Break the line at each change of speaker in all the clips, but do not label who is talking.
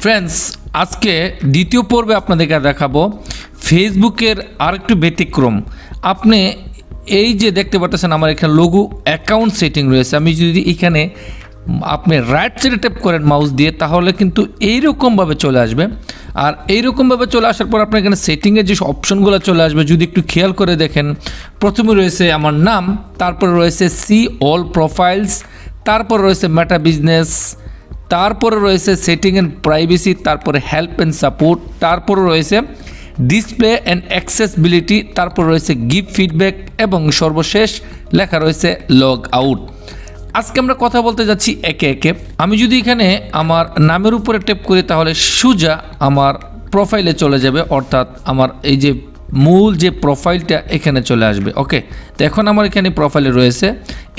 Friends, আজকে দ্বিতীয় পর্বে আপনাদেরকে দেখাবো ফেসবুকের আরেকটু ব্যতিক্রম। আপনি এই যে দেখতে পাচ্ছেন আমার এখানে লোগো অ্যাকাউন্ট সেটিং রয়েছে। আমি যদি এখানে আপনি রাইট সাইডে ট্যাপ করেন মাউস দিয়ে, তাহলে কিন্তু এইরকমভাবে চলে আসবে। আর এইরকমভাবে চলে আসার পর আপনার এখানে সেটিংয়ের যে অপশনগুলো চলে আসবে, যদি একটু খেয়াল করে দেখেন, প্রথমে রয়েছে আমার নাম, তারপরে রয়েছে সি অল প্রোফাইলস, তারপরে রয়েছে মেটা বিজনেস, তারপরে রয়েছে সেটিং অ্যান্ড প্রাইভেসি, তারপরে হেল্প অ্যান্ড সাপোর্ট, তারপরে রয়েছে ডিসপ্লে অ্যান্ড অ্যাক্সেসিবিলিটি, তারপর রয়েছে গিভ ফিডব্যাক এবং সর্বশেষ লেখা রয়েছে লগ আউট। আজকে আমরা কথা বলতে যাচ্ছি একে একে। আমি যদি এখানে আমার নামের উপরে ট্যাপ করি, তাহলে সোজা আমার প্রোফাইলে চলে যাবে, অর্থাৎ আমার এই যে মূল যে প্রোফাইলটা এখানে চলে আসবে। ওকে, তো এখন আমার এখানে প্রোফাইলে রয়েছে,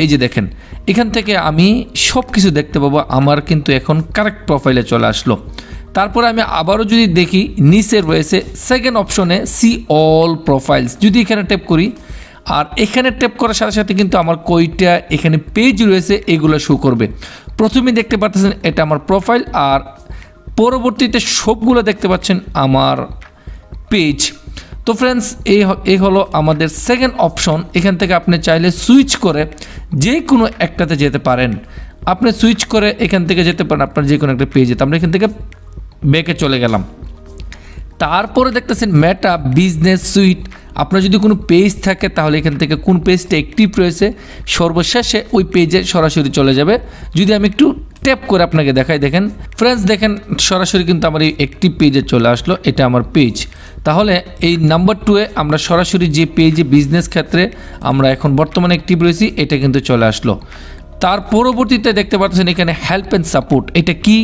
এই যে দেখেন, এখান থেকে আমি সব কিছু দেখতে পাবো। আমার কিন্তু এখন কারেক্ট প্রোফাইলে চলে আসলো। তারপরে আমি আবারও যদি দেখি, নিচে রয়েছে সেকেন্ড অপশনে সি অল প্রোফাইলস, যদি এখানে ট্যাপ করি, আর এখানে ট্যাপ করার সাথে সাথে কিন্তু আমার কয়টা এখানে পেজ রয়েছে এগুলো শো করবে। প্রথমে দেখতে পাচ্ছেন এটা আমার প্রোফাইল, আর পরবর্তীতে সবগুলো দেখতে পাচ্ছেন আমার পেজ। তো ফ্রেন্ডস, এই হলো আমাদের সেকেন্ড অপশন। এখান থেকে আপনি চাইলে সুইচ করে যে কোনো একটাতে যেতে পারেন। আপনি সুইচ করে এখান থেকে যেতে পারেন আপনার যে কোনো একটা পেজে। আমরা এখান থেকে ব্যাকে চলে গেলাম। তারপরে দেখতেছেন মেটা বিজনেস সুইট। আপনার যদি কোনো পেজ থাকে, তাহলে এখান থেকে কোন পেজটা অ্যাক্টিভ রয়েছে সর্বশেষে ওই পেজে সরাসরি চলে যাবে। যদি আমি একটু ট্যাপ করে আপনাকে দেখাই, দেখেন ফ্রেন্ডস, দেখেন সরাসরি কিন্তু আমার এই অ্যাক্টিভ পেজে চলে আসলো। এটা আমার পেজ। তাহলে এই নাম্বার 2-এ আমরা সরাসরি যে পেজে বিজনেস ক্ষেত্রে আমরা এখন বর্তমানে অ্যাক্টিভ রয়েছি, এটা কিন্তু চলে আসলো। তার পরবর্তীতে দেখতে পাচ্ছেন এখানে হেল্প অ্যান্ড সাপোর্ট, এটা কি?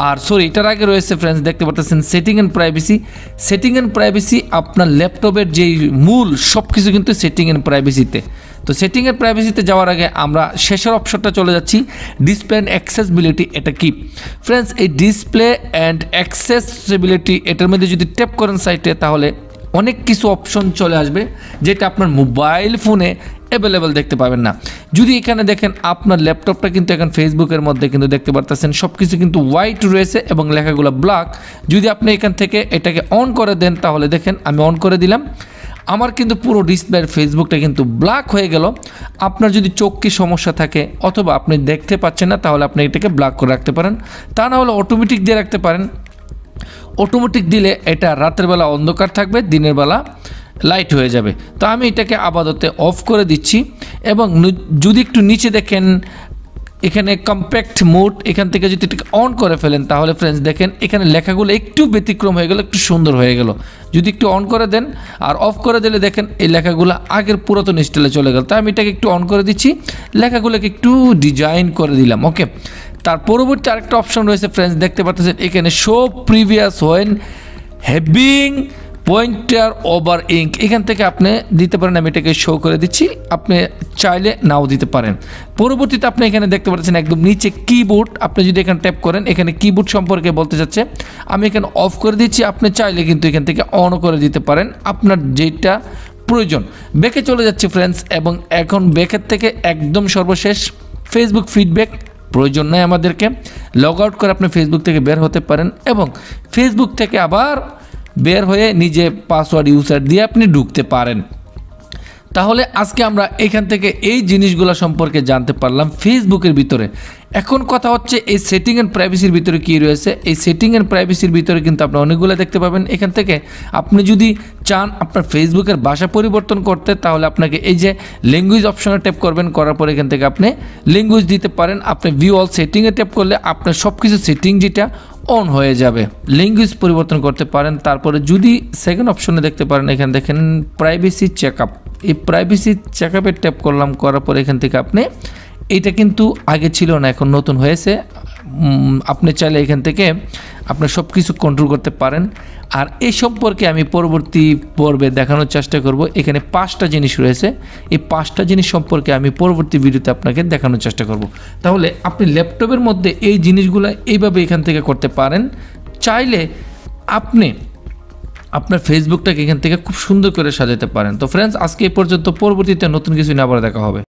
আর সরি, এটার আগে রয়েছে ফ্রেন্ডস, দেখতে পাচ্ছেন setting and privacy. Setting and privacy আপনার ল্যাপটপের যেই মূল সব কিছু কিন্তু সেটিং অ্যান্ড প্রাইভেসিতে। তো সেটিং অ্যান্ড প্রাইভেসিতে যাওয়ার আগে আমরা শেষের অপশনটা চলে যাচ্ছি, ডিসপ্লে অ্যান্ড অ্যাক্সেসিবিলিটি। এটা কি ফ্রেন্ডস? এই ডিসপ্লে অ্যান্ড অ্যাক্সেসিবিলিটি, এটার মধ্যে যদি ট্যাপ করেন সাইটে, তাহলে অনেক কিছু অপশন চলে আসবে যেটা আপনার মোবাইল ফোনে অ্যাভেলেবেল দেখতে পাবেন না। যদি এখানে দেখেন, আপনার ল্যাপটপটা কিন্তু এখন ফেসবুকের মধ্যে কিন্তু দেখতে পারতেছেন সব কিছু কিন্তু হোয়াইট রয়েছে এবং লেখাগুলো ব্ল্যাক। যদি আপনি এখান থেকে এটাকে অন করে দেন, তাহলে দেখেন আমি অন করে দিলাম, আমার কিন্তু পুরো ডিসপ্লের ফেসবুকটা কিন্তু ব্ল্যাক হয়ে গেল। আপনার যদি চোখে সমস্যা থাকে অথবা আপনি দেখতে পাচ্ছেন না, তাহলে আপনি এটাকে ব্ল্যাক করে রাখতে পারেন। তা না হলে অটোমেটিক দিয়ে রাখতে পারেন। অটোমেটিক দিলে এটা রাতের বেলা অন্ধকার থাকবে, দিনের বেলা লাইট হয়ে যাবে। তো আমি এটাকে আপাতত অফ করে দিচ্ছি। এবং যদি একটু নিচে দেখেন, এখানে কম্প্যাক্ট মোড, এখান থেকে যদি এটাকে অন করে ফেলেন, তাহলে ফ্রেন্ডস দেখেন এখানে লেখাগুলো একটু ব্যতিক্রম হয়ে গেল, একটু সুন্দর হয়ে গেল। যদি একটু অন করে দেন আর অফ করে দিলে দেখেন এই লেখাগুলো আগের পুরাতন স্টাইলে চলে গেল। তাই আমি এটাকে একটু অন করে দিচ্ছি, লেখাগুলোকে একটু ডিজাইন করে দিলাম। ওকে, তার পরবর্তী আরেকটা অপশন রয়েছে ফ্রেন্ডস, দেখতে পাচ্ছেন এখানে show previous when having pointer over ink. এখান থেকে আপনি দিতে পারেন, আমি এটাকে শো করে দিচ্ছি, আপনি চাইলে নাও দিতে পারেন। পরবর্তীতে আপনি এখানে দেখতে পাচ্ছেন একদম নিচে কিবোর্ড, আপনি যদি এখানে ট্যাপ করেন, এখানে কিবোর্ড সম্পর্কে বলতে যাচ্ছে। আমি এখানে অফ করে দিচ্ছি, আপনি চাইলে কিন্তু এখান থেকে অন করে দিতে পারেন আপনার যেটা প্রয়োজন। ব্যাকে চলে যাচ্ছে ফ্রেন্ডস, এবং এখন ব্যাকের থেকে একদম সর্বশেষ ফেসবুক ফিডব্যাক প্রয়োজন নয় আমাদেরকে। লগ আউট করে আপনি ফেসবুক থেকে বের হতে পারেন এবং ফেসবুক থেকে আবার বের হয়ে নিজে পাসওয়ার্ড ইউজার দিয়ে আপনি ঢুকতে পারেন। তাহলে আজকে আমরা এখান থেকে এই জিনিসগুলো সম্পর্কে জানতে পারলাম ফেসবুকের ভিতরে। এখন কথা হচ্ছে এই সেটিং অ্যান্ড প্রাইভেসির ভিতরে কী রয়েছে। এই সেটিং অ্যান্ড প্রাইভেসির ভিতরে কিন্তু আপনি অনেকগুলো দেখতে পাবেন। এখান থেকে আপনি যদি চান আপনার ফেসবুকের ভাষা পরিবর্তন করতে, তাহলে আপনাকে এই যে ল্যাঙ্গুয়েজ অপশনে ট্যাপ করবেন, করার পর এখান থেকে আপনি ল্যাঙ্গুয়েজ দিতে পারেন। আপনি ভিউ অল সেটিংয়ে ট্যাপ করলে আপনার সব কিছু সেটিং যেটা অন হয়ে যাবে, ল্যাঙ্গুয়েজ পরিবর্তন করতে পারেন। তারপরে যদি সেকেন্ড অপশনে দেখতে পারেন, এখানে দেখেন প্রাইভেসি চেকআপ। এই প্রাইভেসি চেকআপে ট্যাপ করলাম, করার পর এখান থেকে আপনি, এটা কিন্তু আগে ছিল না, এখন নতুন হয়েছে। আপনি চাইলে এখান থেকে আপনার সব কিছু কন্ট্রোল করতে পারেন। আর এই সম্পর্কে আমি পরবর্তী পর্বে দেখানোর চেষ্টা করব। এখানে 5টা জিনিস রয়েছে, এই 5টা জিনিস সম্পর্কে আমি পরবর্তী ভিডিওতে আপনাকে দেখানোর চেষ্টা করব। তাহলে আপনি ল্যাপটপের মধ্যে এই জিনিসগুলো এইভাবে এখান থেকে করতে পারেন। চাইলে আপনি আপনার ফেসবুকটাকে এখান থেকে খুব সুন্দর করে সাজাতে পারেন। তো ফ্রেন্ডস, আজকে এই পর্যন্ত, পরবর্তীতে নতুন কিছু নিয়ে আবার দেখা হবে।